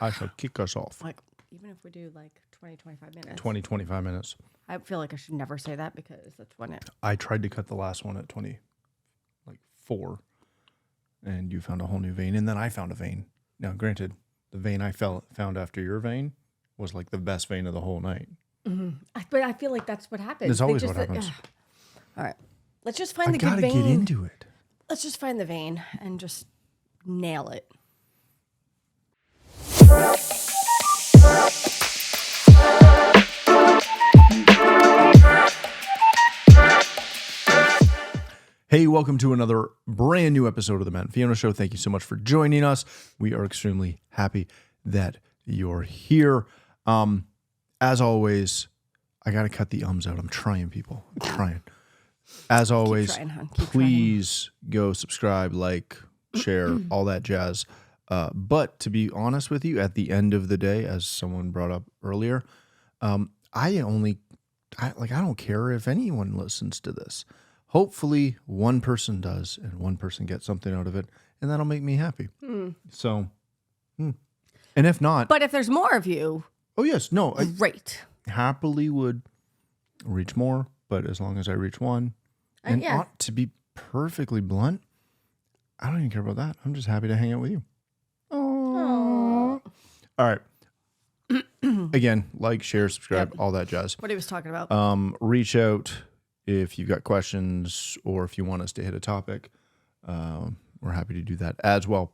I shall kick us off. Like, even if we do like 20, 25 minutes. 20, 25 minutes. I feel like I should never say that because that's when it... I tried to cut the last one at 4, and you found a whole new vein, and then I found a vein. Now, granted, the vein I found after your vein was like the best vein of the whole night. Mm-hmm. But I feel like that's what happens. That's always what happens. All right. Let's just find the good vein. I gotta get into it. Let's just find the vein and just nail it. Hey, welcome to another brand new episode of the Matt Fiona Show. Thank you so much for joining us. We are extremely happy that you're here. As always, I got to cut the ums out. I'm trying, people. I'm trying. As always, Keep trying, hon. please go subscribe, like, share, all that jazz. But to be honest with you, at the end of the day, as someone brought up earlier, I don't care if anyone listens to this. Hopefully one person does and one person gets something out of it, and that'll make me happy. So, and if not... But if there's more of you... Oh, yes. No. Great. I happily would reach more, but as long as I reach one, and to be perfectly blunt, I don't even care about that. I'm just happy to hang out with you. Aww. All right. Again, like, share, subscribe, all that jazz. What he was talking about. Reach out if you've got questions or if you want us to hit a topic. We're happy to do that as well.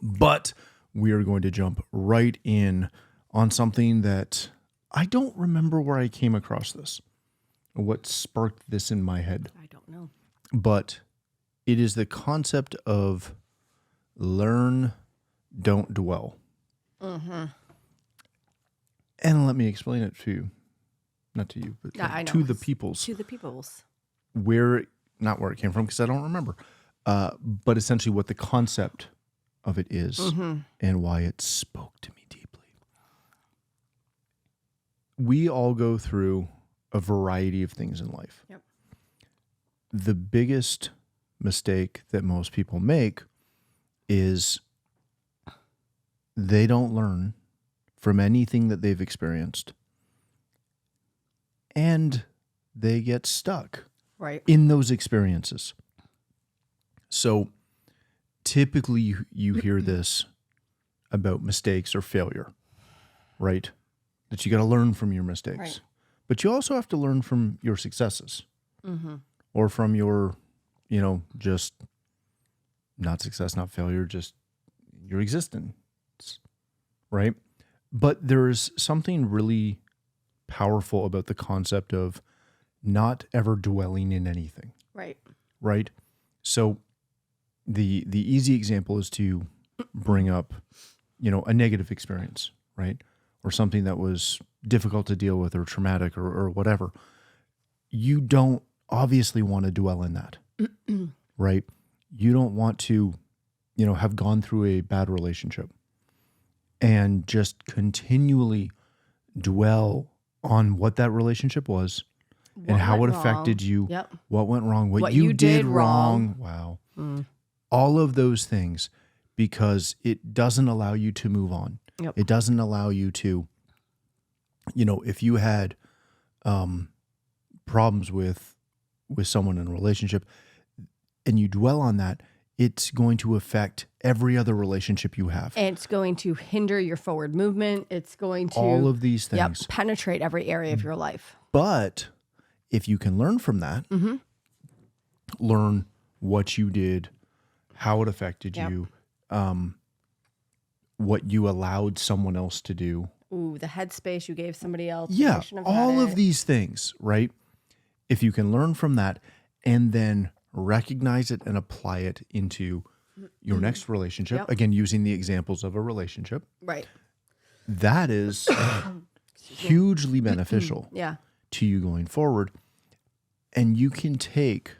But we are going to jump right in on something that I don't remember where I came across this. What sparked this in my head? I don't know. But it is the concept of learn, don't dwell. Mm-hmm. And let me explain it to you. Not to you, but to the peoples. To the peoples. Not where it came from, because I don't remember. But essentially what the concept of it is and why it spoke to me deeply. We all go through a variety of things in life. Yep. The biggest mistake that most people make is they don't learn from anything that they've experienced. And they get stuck in those experiences. So typically you hear this about mistakes or failure, right? That you got to learn from your mistakes. Right. But you also have to learn from your successes or from your, just not success, not failure, just your existence, right? But there's something really powerful about the concept of not ever dwelling in anything. Right? So the easy example is to bring up, a negative experience, right? Or something that was difficult to deal with or traumatic or whatever. You don't obviously want to dwell in that, right? You don't want to, have gone through a bad relationship and just continually dwell on what that relationship was and how it affected you, what went wrong, what you did wrong. Wow. All of those things, because it doesn't allow you to move on. Yep. It doesn't allow you to, if you had problems with someone in a relationship and you dwell on that, it's going to affect every other relationship you have. And it's going to hinder your forward movement. It's going to... all of these things. Penetrate every area of your life. But if you can learn from that, learn what you did, how it affected you, what you allowed someone else to do. Ooh, the headspace you gave somebody else. Yeah, all of these things, right? If you can learn from that and then recognize it and apply it into your next relationship, again, using the examples of a relationship. Right. That is hugely beneficial to you going forward. And you can take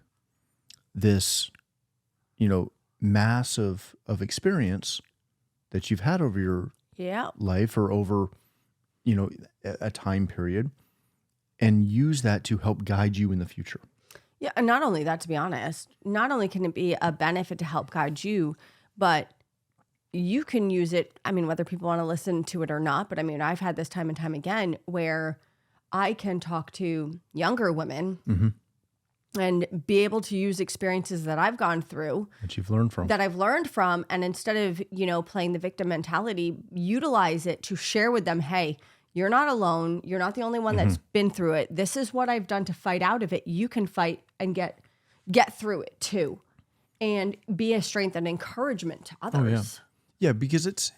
this, mass of experience that you've had over your life or over, a time period and use that to help guide you in the future. Yeah, and not only that, to be honest, not only can it be a benefit to help guide you, but you can use it. I mean, whether people want to listen to it or not, but I mean, I've had this time and time again where I can talk to younger women and be able to use experiences that I've gone through. That you've learned from. That I've learned from. And instead of, playing the victim mentality, utilize it to share with them, hey, you're not alone. You're not the only one that's been through it. This is what I've done to fight out of it. You can fight and get through it too. And be a strength and encouragement to others. Oh, yeah. Yeah, because it's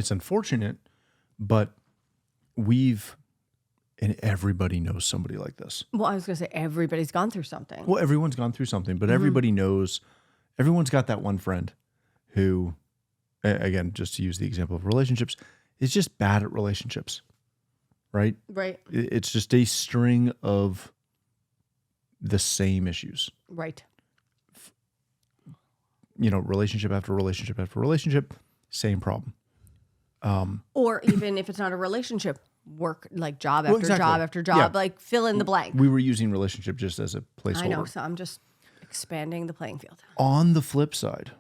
unfortunate, but and everybody knows somebody like this. Well, I was going to say everybody's gone through something. Well, everyone's gone through something, but everybody knows, everyone's got that one friend who, again, just to use the example of relationships, is just bad at relationships, right? Right. It's just a string of the same issues. Right. Relationship after relationship after relationship, same problem. Or even if it's not a relationship, work, like job after job after job, like fill in the blank. We were using relationship just as a placeholder. I know, so I'm just expanding the playing field. On the flip side,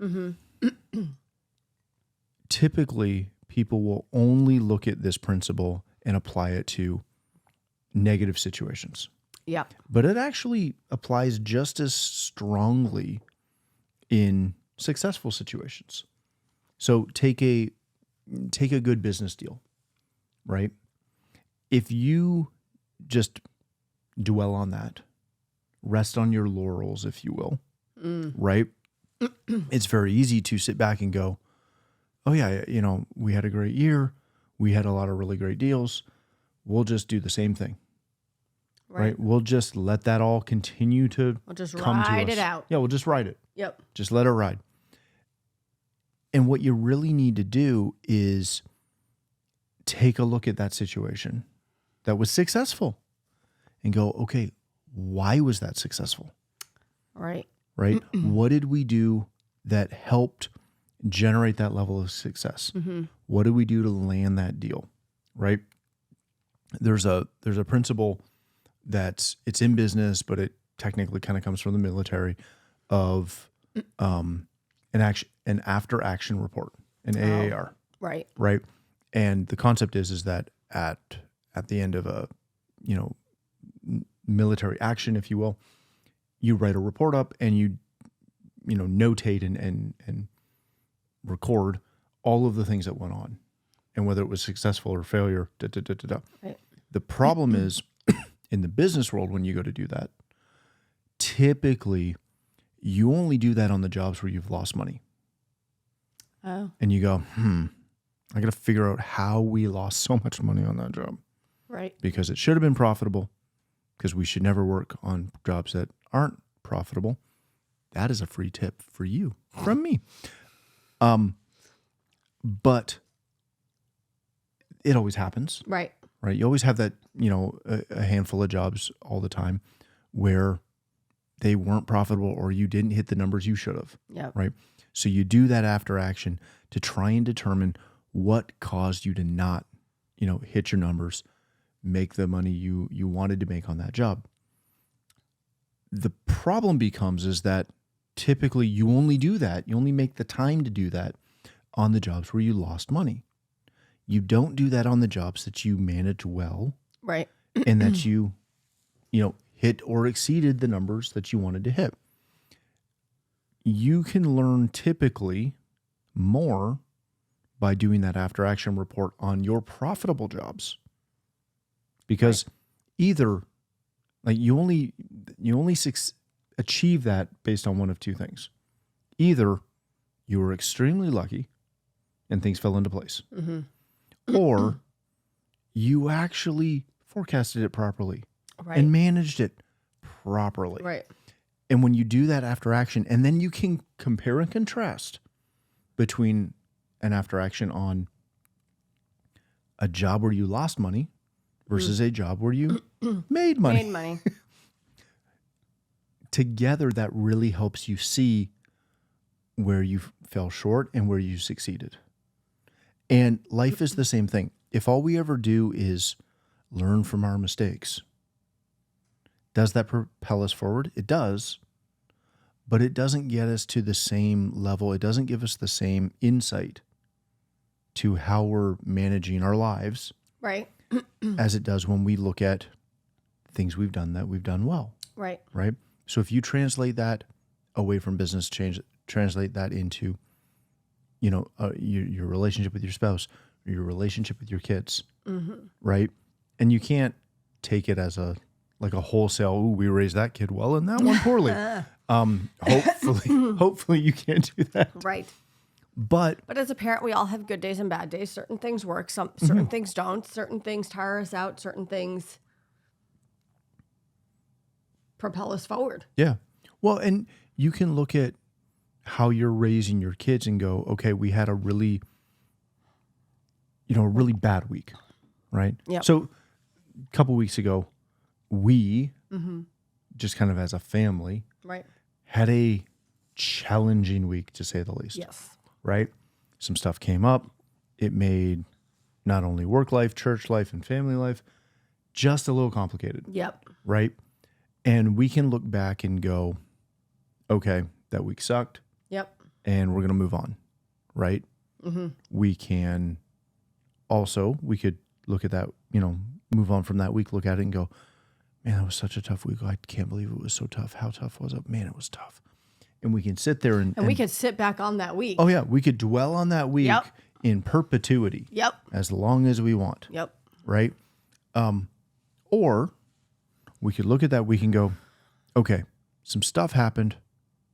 typically people will only look at this principle and apply it to negative situations. Yeah. But it actually applies just as strongly in successful situations. So take a good business deal, right? If you just dwell on that, rest on your laurels, if you will, right? It's very easy to sit back and go, oh yeah, we had a great year. We had a lot of really great deals. We'll just do the same thing. Right? We'll just let that all continue to We'll just come ride to us. it out. Yeah, we'll just ride it. Yep. Just let it ride. And what you really need to do is take a look at that situation that was successful and go, okay, why was that successful? Right. Right? What did we do that helped generate that level of success? What did we do to land that deal? Right? There's a principle it's in business, but it technically kind of comes from the military of an after action report, an AAR. Right. Right. And the concept is that at the end of a, military action, if you will, you write a report up and you notate and record all of the things that went on and whether it was successful or failure. Right. The problem is in the business world, when you go to do that, typically you only do that on the jobs where you've lost money. Oh. And you go, I got to figure out how we lost so much money on that job. Right. Because it should have been profitable, because we should never work on jobs that aren't profitable. That is a free tip for you from me. But it always happens. Right. Right. You always have that, a handful of jobs all the time where they weren't profitable or you didn't hit the numbers you should have. Yeah. Right. So you do that after action to try and determine what caused you to not, hit your numbers, make the money you wanted to make on that job. The problem becomes is that typically you only do that. You only make the time to do that on the jobs where you lost money. You don't do that on the jobs that you manage well. Right. And that you hit or exceeded the numbers that you wanted to hit. You can learn typically more by doing that after action report on your profitable jobs. Because either you only achieve that based on one of two things. Either you were extremely lucky and things fell into place. Or you actually forecasted it properly and managed it properly. Right. And when you do that after action, and then you can compare and contrast between an after action on a job where you lost money versus a job where you made money. Together, that really helps you see where you fell short and where you succeeded. And life is the same thing. If all we ever do is learn from our mistakes, does that propel us forward? It does. but it doesn't get us to the same level. It doesn't give us the same insight to how we're managing our lives, right, as it does when we look at things we've done that we've done well. Right. Right. So if you translate that away from business, translate that into, your relationship with your spouse, or your relationship with your kids, right? And you can't take it as a wholesale, ooh, we raised that kid well and that one poorly. Hopefully you can't do that. Right. But as a parent, we all have good days and bad days. Certain things work, certain things don't. Certain things tire us out. Certain things propel us forward. Yeah. Well, and you can look at how you're raising your kids and go, okay, we had a really bad week, right? Yeah. So a couple weeks ago, we just kind of as a family, right, had a challenging week, to say the least. Yes. Right? Some stuff came up. It made not only work life, church life, and family life just a little complicated. Yep. Right? And we can look back and go, okay, that week sucked. Yep. And we're going to move on. Right? We could look at that, move on from that week, look at it and go, man, that was such a tough week. I can't believe it was so tough. How tough was it? Man, it was tough. And we can sit there and we could sit back on that week. Oh, yeah. We could dwell on that week in perpetuity. Yep. As long as we want. Yep. Right? Or we could look at that week and go, okay, some stuff happened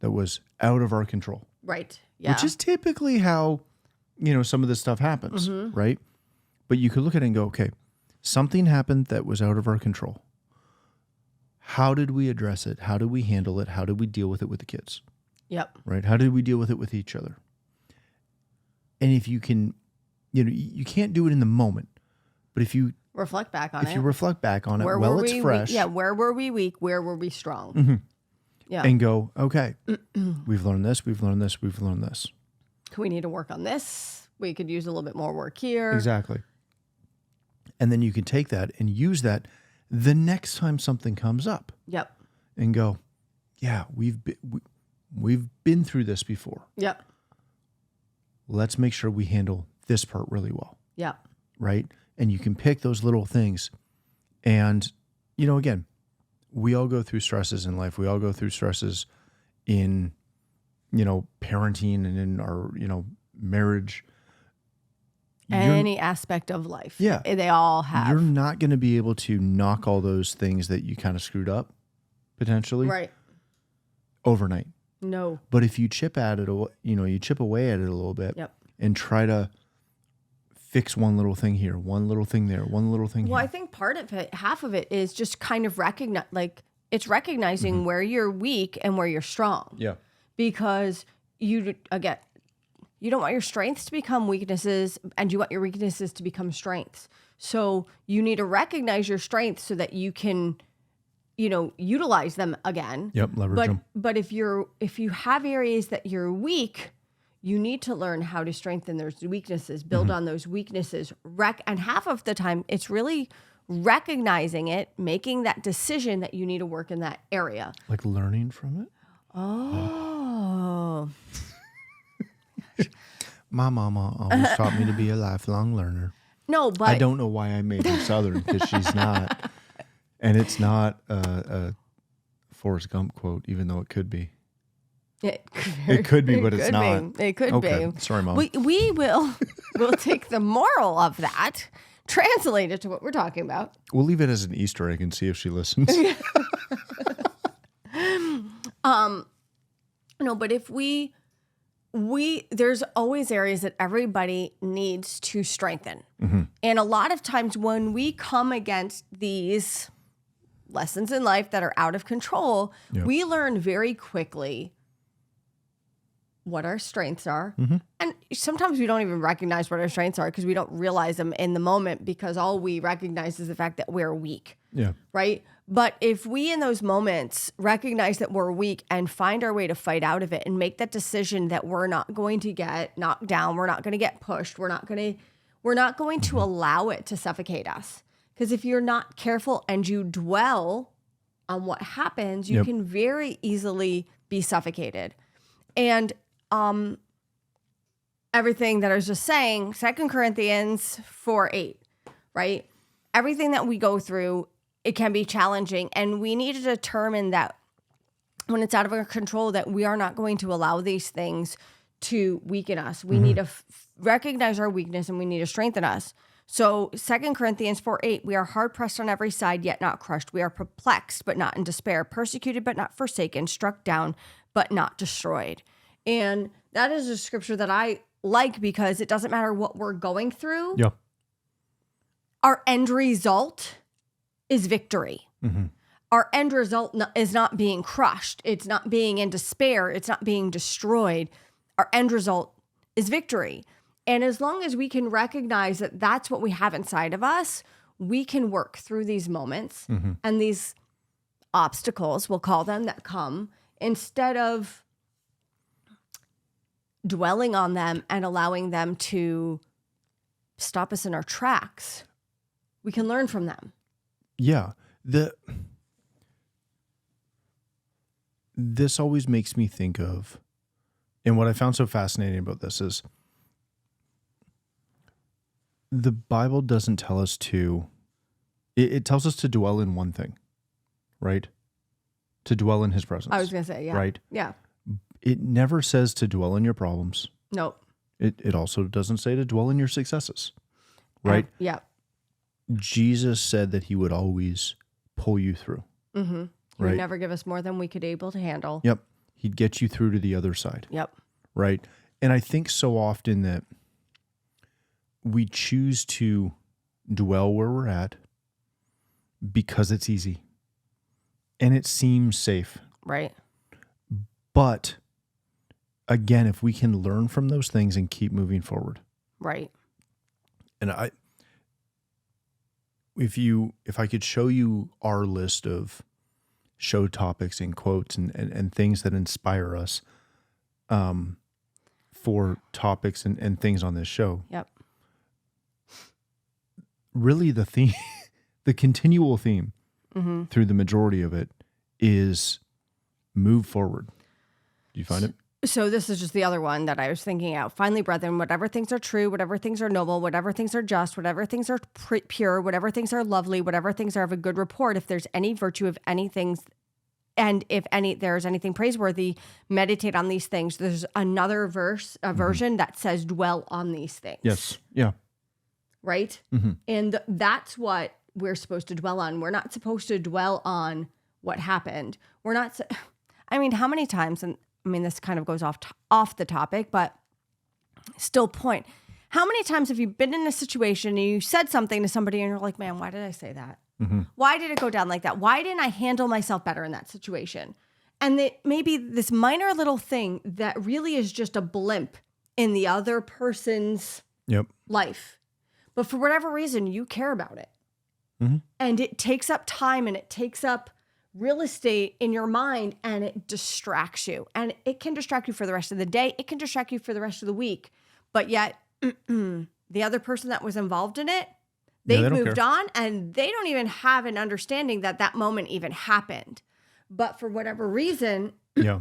that was out of our control. Right. Yeah. Which is typically how, some of this stuff happens. Right? But you could look at it and go, okay, something happened that was out of our control. How did we address it? How did we handle it? How did we deal with it with the kids? Yep. Right? How did we deal with it with each other? And if you can, you can't do it in the moment, but if you reflect back on it, while it's fresh. Where were we weak? Where were we strong? Yeah. And go, okay, we've learned this, we've learned this, we've learned this. We need to work on this. We could use a little bit more work here. Exactly. And then you can take that and use that the next time something comes up. Yep. And go, yeah, we've been through this before. Yep. Let's make sure we handle this part really well. Yep. Right? And you can pick those little things. And, again, we all go through stresses in life. We all go through stresses in, parenting and in our, marriage. Any aspect of life. Yeah. They all have. You're not going to be able to knock all those things that you kind of screwed up, potentially. Right. Overnight. No. But if you chip at it, you chip away at it a little bit and try to fix one little thing here, one little thing there, one little thing here. Well, I think part of it, half of it is just kind of recognizing where you're weak and where you're strong. Yeah. Because you don't want your strengths to become weaknesses and you want your weaknesses to become strengths. So you need to recognize your strengths so that you can, utilize them again. Yep, leverage them. But if you have areas that you're weak, you need to learn how to strengthen those weaknesses, build on those weaknesses. And half of the time, it's really recognizing it, making that decision that you need to work in that area. Like learning from it? Oh. My mama always taught me to be a lifelong learner. No, but I don't know why I made her Southern, because she's not. And it's not a Forrest Gump quote, even though it could be. It could be, but it's not. It could be. Sorry, Mom. We will take the moral of that, translate it to what we're talking about. We'll leave it as an Easter egg and see if she listens. No, but if we there's always areas that everybody needs to strengthen. And a lot of times when we come against these lessons in life that are out of control, we learn very quickly what our strengths are. And sometimes we don't even recognize what our strengths are because we don't realize them in the moment, because all we recognize is the fact that we're weak. Yeah. Right? But if we in those moments recognize that we're weak and find our way to fight out of it and make that decision that we're not going to get knocked down, we're not going to get pushed, we're not going to allow it to suffocate us. Because if you're not careful and you dwell on what happens, you can very easily be suffocated. And everything that I was just saying, 2 Corinthians 4:8, right? Everything that we go through, it can be challenging. And we need to determine that when it's out of our control, that we are not going to allow these things to weaken us. We need to recognize our weakness, and we need to strengthen us. So 2 Corinthians 4:8, we are hard pressed on every side, yet not crushed. We are perplexed, but not in despair, persecuted, but not forsaken, struck down, but not destroyed. And that is a scripture that I like, because it doesn't matter what we're going through. Yeah. Our end result is victory. Our end result is not being crushed. It's not being in despair. It's not being destroyed. Our end result is victory. And as long as we can recognize that that's what we have inside of us, we can work through these moments and these obstacles, we'll call them, that come, instead of dwelling on them and allowing them to stop us in our tracks. We can learn from them. Yeah. This always makes me think of, and what I found so fascinating about this is, the Bible doesn't tell us to, it tells us to dwell in one thing, right? To dwell in his presence. I was going to say, yeah. Right? Yeah. It never says to dwell in your problems. Nope. It also doesn't say to dwell in your successes, right? Yeah. Jesus said that he would always pull you through. He Right. would never give us more than we could able to handle. Yep. He'd get you through to the other side. Yep. Right. And I think so often that we choose to dwell where we're at because it's easy and it seems safe. Right. But again, if we can learn from those things and keep moving forward. Right. And if I could show you our list of show topics and quotes and things that inspire us for topics and things on this show. Yep. Really the theme, the continual theme through the majority of it is move forward. Do you find it? So this is just the other one that I was thinking out. Finally, brethren, whatever things are true, whatever things are noble, whatever things are just, whatever things are pure, whatever things are lovely, whatever things are of a good report, if there's any virtue of any things, and if there's anything praiseworthy, meditate on these things. There's another version that says dwell on these things. Yes. Yeah. Right? And that's what we're supposed to dwell on. We're not supposed to dwell on what happened. We're not, how many times, and this kind of goes off the topic, but still point. How many times have you been in a situation and you said something to somebody and you're like, man, why did I say that? Why did it go down like that? Why didn't I handle myself better in that situation? And that maybe this minor little thing that really is just a blimp in the other person's life. But for whatever reason, you care about it. And it takes up time and it takes up real estate in your mind, and it distracts you. And it can distract you for the rest of the day. It can distract you for the rest of the week. But yet the other person that was involved in it, they've moved on, and they don't even have an understanding that that moment even happened. But for whatever reason. Yeah.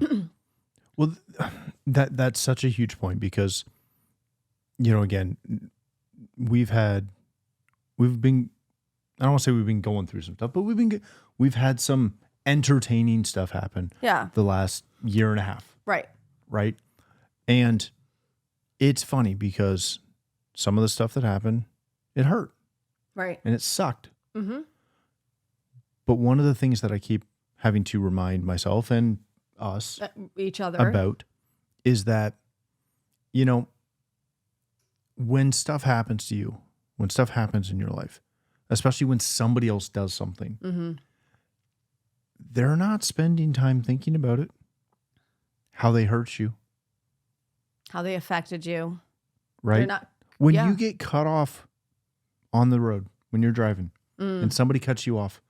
Well, that's such a huge point because, again, we've been, I don't want to say we've been going through some stuff, but we've had some entertaining stuff happen. Yeah. The last year and a half. Right. Right. And it's funny because some of the stuff that happened, it hurt. Right. And it sucked. But one of the things that I keep having to remind myself and us each other about is that, when stuff happens to you, when stuff happens in your life, especially when somebody else does something, they're not spending time thinking about it, how they hurt you, how they affected you. Right. They're not, when you get cut off on the road, when you're driving and somebody cuts you off,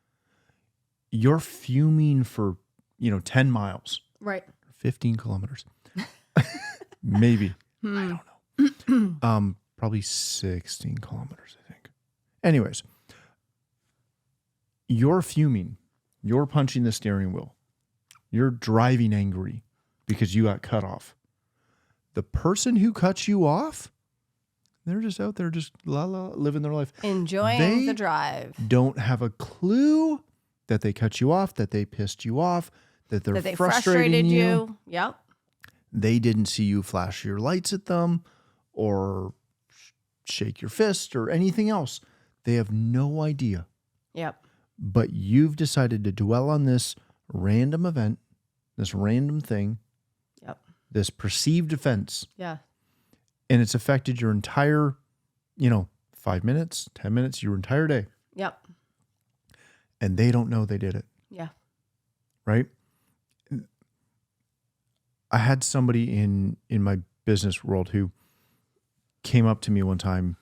you're fuming for, 10 miles. Right. 15 kilometers. Maybe. I don't know. Probably 16 kilometers, I think. Anyways, you're fuming. You're punching the steering wheel. You're driving angry. because you got cut off. The person who cuts you off, they're just out there just living their life. Enjoying the drive. Don't have a clue that they cut you off, that they pissed you off, that they frustrated you. Yep. They didn't see you flash your lights at them or shake your fist or anything else. They have no idea. Yep. But you've decided to dwell on this random event, this random thing, this perceived offense. Yeah. And it's affected your entire, 5 minutes, 10 minutes, your entire day. Yep. And they don't know they did it. Yeah. Right? I had somebody in my business world who came up to me one time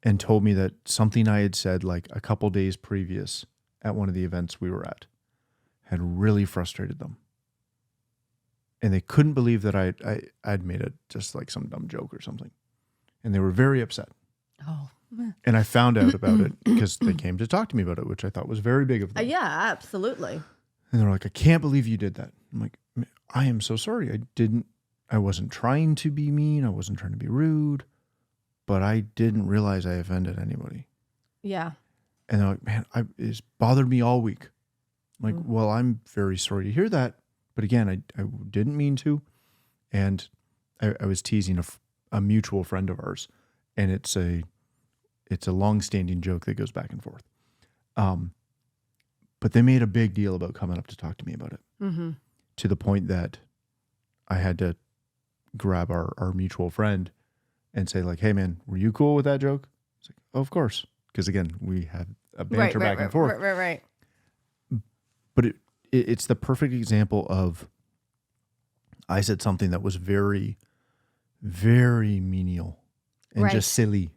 and told me that something I had said like a couple days previous at one of the events we were at had really frustrated them. And they couldn't believe that I'd made just like some dumb joke or something. And they were very upset. Oh. And I found out about it because they came to talk to me about it, which I thought was very big of them. Yeah, absolutely. And they're like, I can't believe you did that. I'm like, I am so sorry. I wasn't trying to be mean. I wasn't trying to be rude, but I didn't realize I offended anybody. Yeah. And they're like, man, it's bothered me all week. I'm like, well, I'm very sorry to hear that. But again, I didn't mean to. And I was teasing a mutual friend of ours. And it's a long-standing joke that goes back and forth. But they made a big deal about coming up to talk to me about it. Mm-hmm. To the point that I had to grab our mutual friend and say like, hey man, were you cool with that joke? It's like, oh, of course. Because again, we had a banter back and forth. Right. But it's the perfect example of, I said something that was very, very menial and just silly.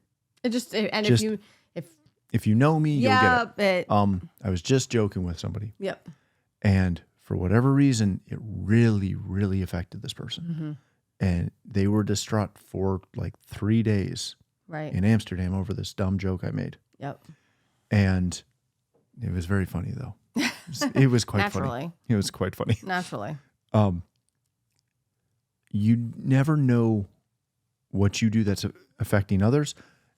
If you know me, you'll get it. I was just joking with somebody. Yep. And for whatever reason, it really, really affected this person. Mm-hmm. And they were distraught for like 3 days in Amsterdam over this dumb joke I made. Yep. And it was very funny though. It was quite Naturally. funny. It was quite funny. Naturally. You never know what you do that's affecting others,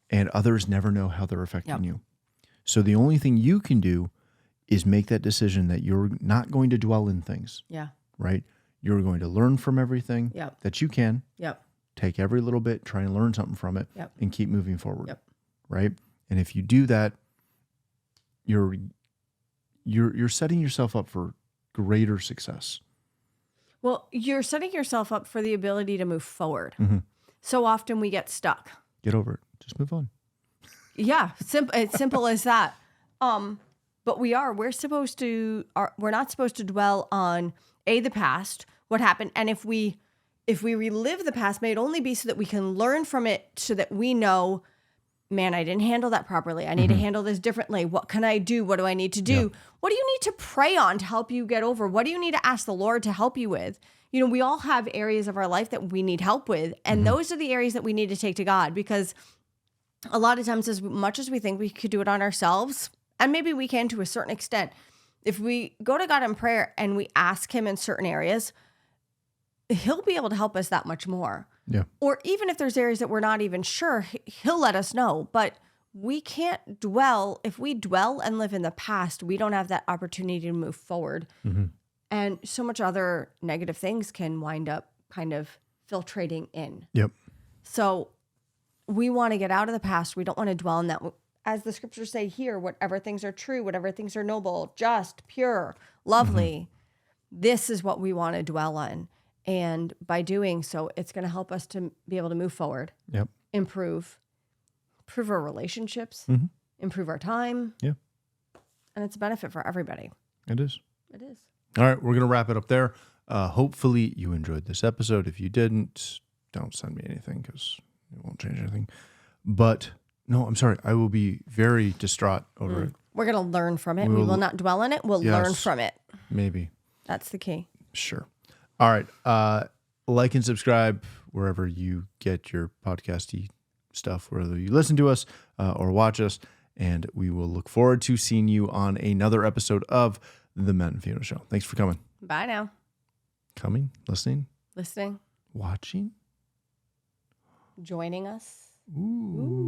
and others never know how they're affecting you. So the only thing you can do is make that decision that you're not going to dwell in things. Yeah. Right? You're going to learn from everything that you can. Yep. Take every little bit, try and learn something from it, and keep moving forward. Yep. Right? And if you do that, you're setting yourself up for greater success. Well, you're setting yourself up for the ability to move forward. Mm-hmm. So often we get stuck. Get over it. Just move on. Yeah, it's simple as that. But we're not supposed to dwell on the past, what happened, and if we relive the past, may it only be so that we can learn from it, so that we know, man, I didn't handle that properly. I need to handle this differently. What can I do? What do I need to do? Yeah. What do you need to pray on to help you get over? What do you need to ask the Lord to help you with? We all have areas of our life that we need help with, and those are the areas that we need to take to God, because a lot of times, as much as we think we could do it on ourselves, and maybe we can to a certain extent, if we go to God in prayer and we ask him in certain areas, he'll be able to help us that much more. Yeah. Or even if there's areas that we're not even sure, he'll let us know. But we can't dwell. If we dwell and live in the past, we don't have that opportunity to move forward. Mm-hmm. And so much other negative things can wind up kind of filtrating in. Yep. So we want to get out of the past. We don't want to dwell in that. As the scriptures say here, whatever things are true, whatever things are noble, just, pure, lovely, this is what we want to dwell on. And by doing so, it's going to help us to be able to move forward, improve our relationships, improve our time. Yeah. And it's a benefit for everybody. It is. It is. All right, we're going to wrap it up there. Hopefully you enjoyed this episode. If you didn't, don't send me anything because it won't change anything. But no, I'm sorry. I will be very distraught over it. We're going to learn from it. We will not dwell on it. We'll learn from it. Maybe. That's the key. Sure. All right. Like and subscribe wherever you get your podcasty stuff, whether you listen to us or watch us. And we will look forward to seeing you on another episode of The Matt Fiona Show. Thanks for coming. Bye now. Coming, listening, watching, watching, joining us. Ooh.